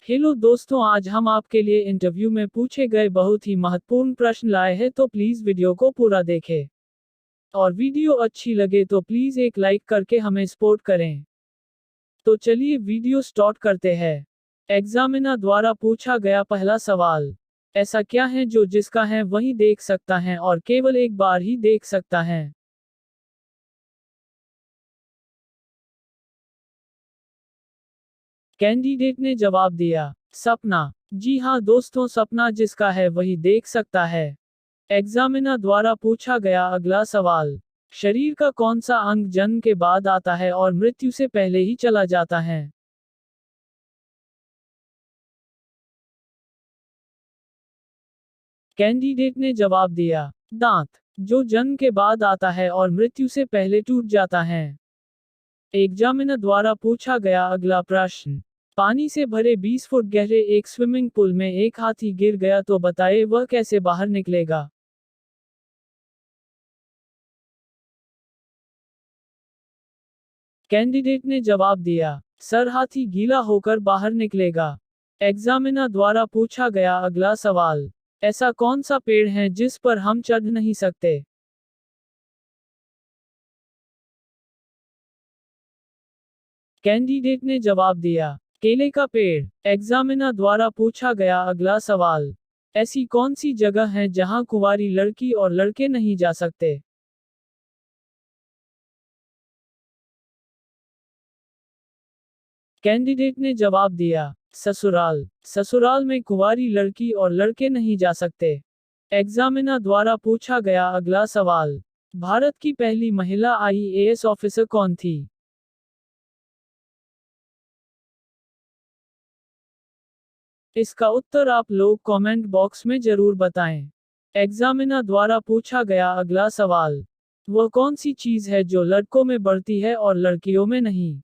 Hello दोस्तों, आज हम आपके लिए इंटरव्यू में पूछे गए बहुत ही महत्वपूर्ण प्रश्न लाए हैं, तो प्लीज वीडियो को पूरा देखें। और वीडियो अच्छी लगे तो प्लीज एक लाइक करके हमें सपोर्ट करें। तो चलिए वीडियो स्टार्ट करते हैं। एग्जामिनर द्वारा पूछा गया पहला सवाल। ऐसा क्या है जो जिसका है वही देख सकता है और केवल एक बार ही देख सकता है? कैंडिडेट ने जवाब दिया, सपना। जी हाँ दोस्तों, सपना जिसका है वही देख सकता है। एग्जामिनर द्वारा पूछा गया अगला सवाल। शरीर का कौन सा अंग जन्म के बाद आता है और मृत्यु से पहले ही चला जाता है? कैंडिडेट ने जवाब दिया, दांत। जो जन्म के बाद आता है और मृत्यु से पहले टूट जाता है। एग्जामिनर द्वारा पूछा गया अगला प्रश्न। पानी से भरे 20 फुट गहरे एक स्विमिंग पूल में एक हाथी गिर गया, तो बताइए वह कैसे बाहर निकलेगा? कैंडिडेट ने जवाब दिया, सर हाथी गीला होकर बाहर निकलेगा। एग्जामिनर द्वारा पूछा गया अगला सवाल। ऐसा कौन सा पेड़ है जिस पर हम चढ़ नहीं सकते? कैंडिडेट ने जवाब दिया, केले का पेड़। एग्जामिनर द्वारा पूछा गया अगला सवाल। ऐसी कौन सी जगह है जहां कुंवारी लड़की और लड़के नहीं जा सकते? कैंडिडेट ने जवाब दिया, ससुराल। ससुराल में कुंवारी लड़की और लड़के नहीं जा सकते। एग्जामिनर द्वारा पूछा गया अगला सवाल। भारत की पहली महिला आईएएस ऑफिसर कौन थी? इसका उत्तर आप लोग कमेंट बॉक्स में जरूर बताएं। एग्जामिनर द्वारा पूछा गया अगला सवाल। वह कौन सी चीज है जो लड़कों में बढ़ती है और लड़कियों में नहीं?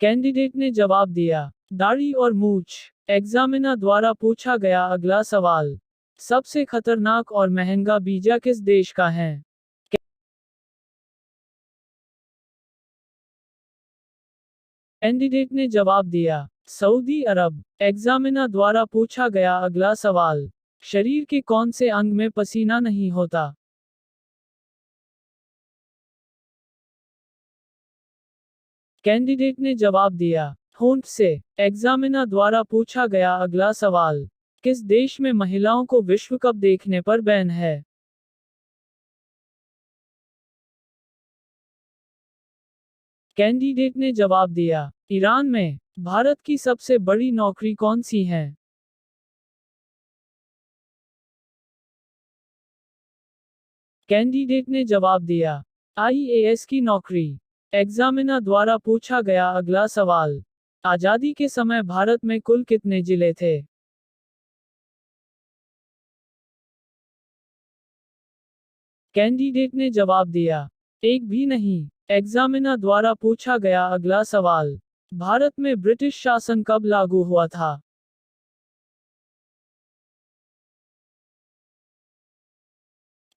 कैंडिडेट ने जवाब दिया, दाढ़ी और मूछ। एग्जामिनर द्वारा पूछा गया अगला सवाल। सबसे खतरनाक और महंगा वीजा किस देश का है? कैंडिडेट ने जवाब दिया, सऊदी अरब। एग्जामिनर द्वारा पूछा गया अगला सवाल। शरीर के कौन से अंग में पसीना नहीं होता? कैंडिडेट ने जवाब दिया, होंठ से। एग्जामिनर द्वारा पूछा गया अगला सवाल। किस देश में महिलाओं को विश्व कप देखने पर बैन है? कैंडिडेट ने जवाब दिया, ईरान में। भारत की सबसे बड़ी नौकरी कौन सी है? कैंडिडेट ने जवाब दिया, आईएएस की नौकरी। एग्जामिनर द्वारा पूछा गया अगला सवाल। आजादी के समय भारत में कुल कितने जिले थे? कैंडिडेट ने जवाब दिया, एक भी नहीं। एग्जामिनर द्वारा पूछा गया अगला सवाल। भारत में ब्रिटिश शासन कब लागू हुआ था?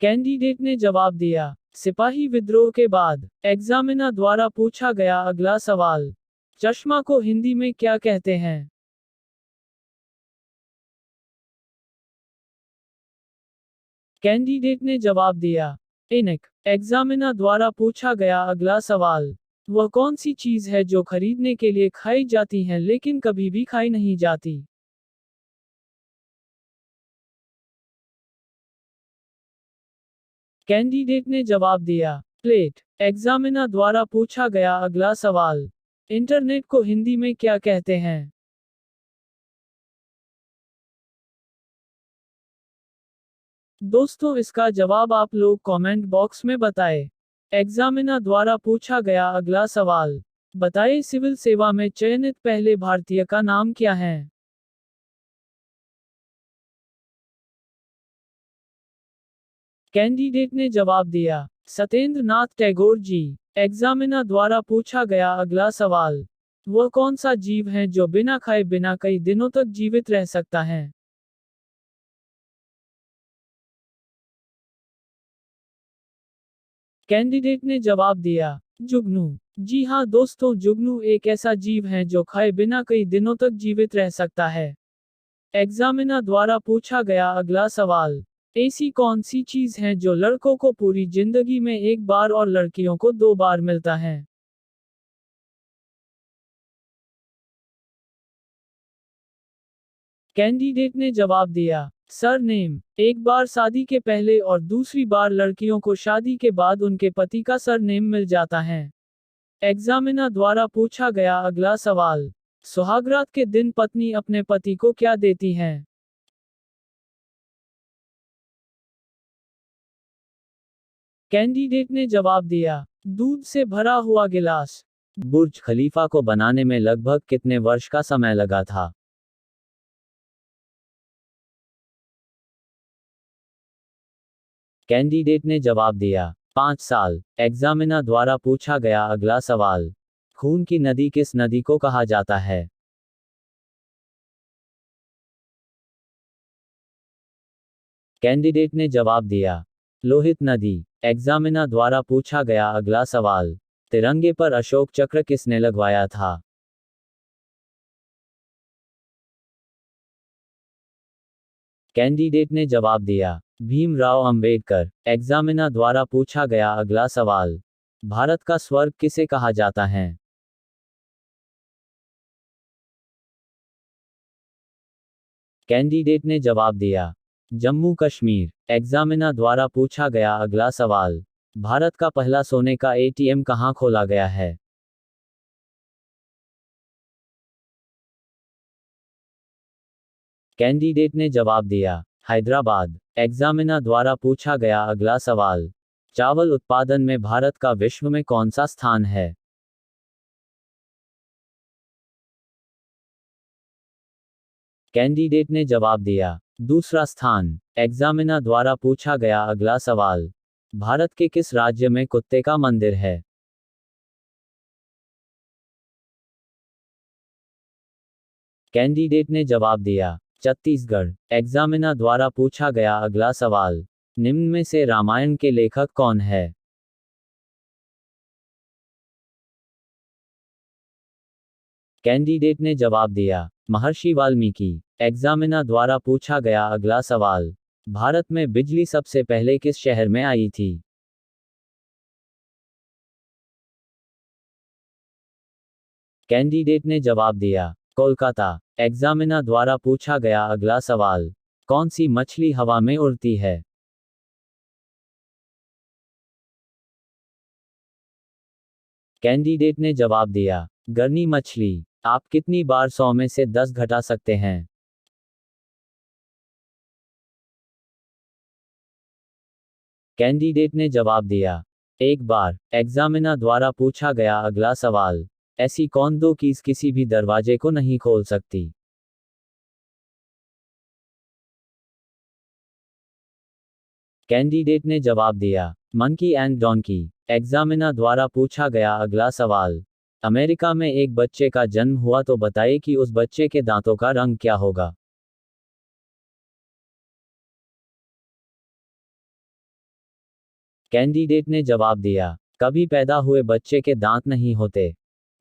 कैंडिडेट ने जवाब दिया, सिपाही विद्रोह के बाद। एग्जामिनर द्वारा पूछा गया अगला सवाल। चश्मा को हिंदी में क्या कहते हैं? कैंडिडेट ने जवाब दिया, ऐनक। एग्जामिनर द्वारा पूछा गया अगला सवाल। वह कौन सी चीज है जो खरीदने के लिए खाई जाती है लेकिन कभी भी खाई नहीं जाती? कैंडिडेट ने जवाब दिया, प्लेट। एग्जामिनर द्वारा पूछा गया अगला सवाल। इंटरनेट को हिंदी में क्या कहते हैं? दोस्तों, इसका जवाब आप लोग कमेंट बॉक्स में बताएं। एग्जामिनर द्वारा पूछा गया अगला सवाल। बताइए सिविल सेवा में चयनित पहले भारतीय का नाम क्या है? कैंडिडेट ने जवाब दिया, सत्येंद्र नाथ टैगोर जी। एग्जामिनर द्वारा पूछा गया अगला सवाल। वह कौन सा जीव है जो बिना खाए बिना कई दिनों तक जीवित रह सकता है? कैंडिडेट ने जवाब दिया, जुगनू। जी हाँ दोस्तों, जुगनू एक ऐसा जीव है जो खाए बिना कई दिनों तक जीवित रह सकता है। एग्जामिनर द्वारा पूछा गया अगला सवाल। ऐसी कौन सी चीज है जो लड़कों को पूरी जिंदगी में एक बार और लड़कियों को 2 बार मिलता है? कैंडिडेट ने जवाब दिया, सर नेम। एक बार शादी के पहले और दूसरी बार लड़कियों को शादी के बाद उनके पति का सर नेम मिल जाता है। एग्जामिनर द्वारा पूछा गया अगला सवाल। सुहागरात के दिन पत्नी अपने पति को क्या देती है? कैंडिडेट ने जवाब दिया, दूध से भरा हुआ गिलास। बुर्ज खलीफा को बनाने में लगभग कितने वर्ष का समय लगा था? कैंडिडेट ने जवाब दिया, 5 साल। एग्जामिनर द्वारा पूछा गया अगला सवाल। खून की नदी किस नदी को कहा जाता है? कैंडिडेट ने जवाब दिया, लोहित नदी। एग्जामिनर द्वारा पूछा गया अगला सवाल। तिरंगे पर अशोक चक्र किसने लगवाया था? कैंडिडेट ने जवाब दिया, भीमराव अंबेडकर। एग्जामिनर द्वारा पूछा गया अगला सवाल। भारत का स्वर्ग किसे कहा जाता है? कैंडिडेट ने जवाब दिया, जम्मू कश्मीर। एग्जामिनर द्वारा पूछा गया अगला सवाल। भारत का पहला सोने का एटीएम कहाँ खोला गया है? कैंडिडेट ने जवाब दिया, हैदराबाद। एग्जामिनर द्वारा पूछा गया अगला सवाल। चावल उत्पादन में भारत का विश्व में कौन सा स्थान है? कैंडिडेट ने जवाब दिया, दूसरा स्थान। एग्जामिनर द्वारा पूछा गया अगला सवाल। भारत के किस राज्य में कुत्ते का मंदिर है? कैंडिडेट ने जवाब दिया, छत्तीसगढ़। एग्जामिनर द्वारा पूछा गया अगला सवाल। निम्न में से रामायण के लेखक कौन है? कैंडिडेट ने जवाब दिया, महर्षि वाल्मीकि। एग्जामिनर द्वारा पूछा गया अगला सवाल। भारत में बिजली सबसे पहले किस शहर में आई थी? कैंडिडेट ने जवाब दिया, कोलकाता। एग्जामिनर द्वारा पूछा गया अगला सवाल। कौन सी मछली हवा में उड़ती है? कैंडिडेट ने जवाब दिया, गर्नी मछली। आप कितनी बार 100 में से 10 घटा सकते हैं? कैंडिडेट ने जवाब दिया, एक बार। एग्जामिनर द्वारा पूछा गया अगला सवाल। ऐसी कौन दो कीज किसी भी दरवाजे को नहीं खोल सकती? कैंडिडेट ने जवाब दिया, मंकी एंड डोंकी। एग्जामिनर द्वारा पूछा गया अगला सवाल। अमेरिका में एक बच्चे का जन्म हुआ तो बताइए कि उस बच्चे के दांतों का रंग क्या होगा? कैंडिडेट ने जवाब दिया, कभी पैदा हुए बच्चे के दांत नहीं होते।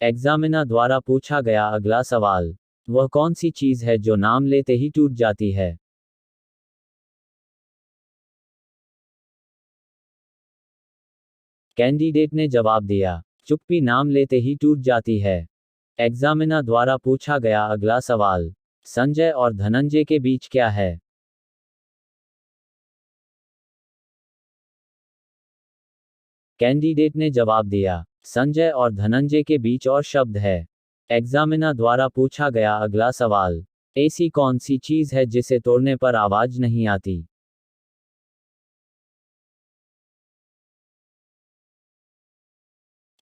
एग्जामिनर द्वारा पूछा गया अगला सवाल। वह कौन सी चीज है जो नाम लेते ही टूट जाती है? कैंडिडेट ने जवाब दिया, चुप्पी नाम लेते ही टूट जाती है। एग्जामिनर द्वारा पूछा गया अगला सवाल। संजय और धनंजय के बीच क्या है? कैंडिडेट ने जवाब दिया, संजय और धनंजय के बीच और शब्द है। एग्जामिनर द्वारा पूछा गया अगला सवाल। ऐसी कौन सी चीज है जिसे तोड़ने पर आवाज नहीं आती?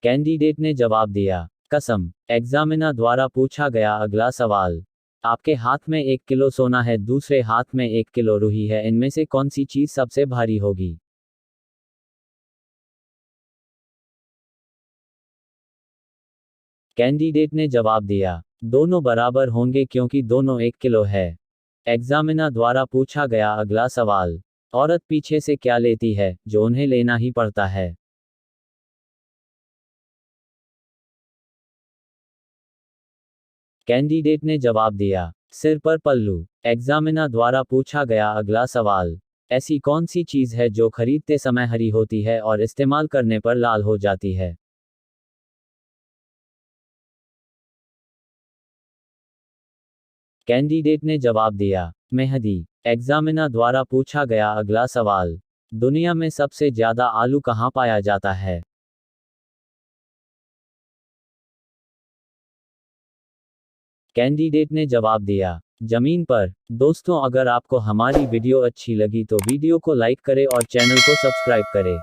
कैंडिडेट ने जवाब दिया, कसम। एग्जामिनर द्वारा पूछा गया अगला सवाल। आपके हाथ में 1 किलो सोना है, दूसरे हाथ में 1 किलो रूही है, इनमें से कौन सी चीज सबसे भारी होगी? कैंडिडेट ने जवाब दिया, दोनों बराबर होंगे क्योंकि दोनों 1 किलो है। एग्जामिनर द्वारा पूछा गया अगला सवाल। औरत पीछे से क्या लेती है जो उन्हें लेना ही पड़ता है? कैंडिडेट ने जवाब दिया, सिर पर पल्लू। एग्जामिनर द्वारा पूछा गया अगला सवाल, ऐसी कौन सी चीज है जो खरीदते समय हरी होती है और इस्तेमाल करने पर लाल हो जाती है? कैंडिडेट ने जवाब दिया, मेहंदी। एग्जामिनर द्वारा पूछा गया अगला सवाल, दुनिया में सबसे ज्यादा आलू कहाँ पाया जाता है? कैंडिडेट ने जवाब दिया, जमीन पर। दोस्तों, अगर आपको हमारी वीडियो अच्छी लगी तो वीडियो को लाइक करें और चैनल को सब्सक्राइब करें।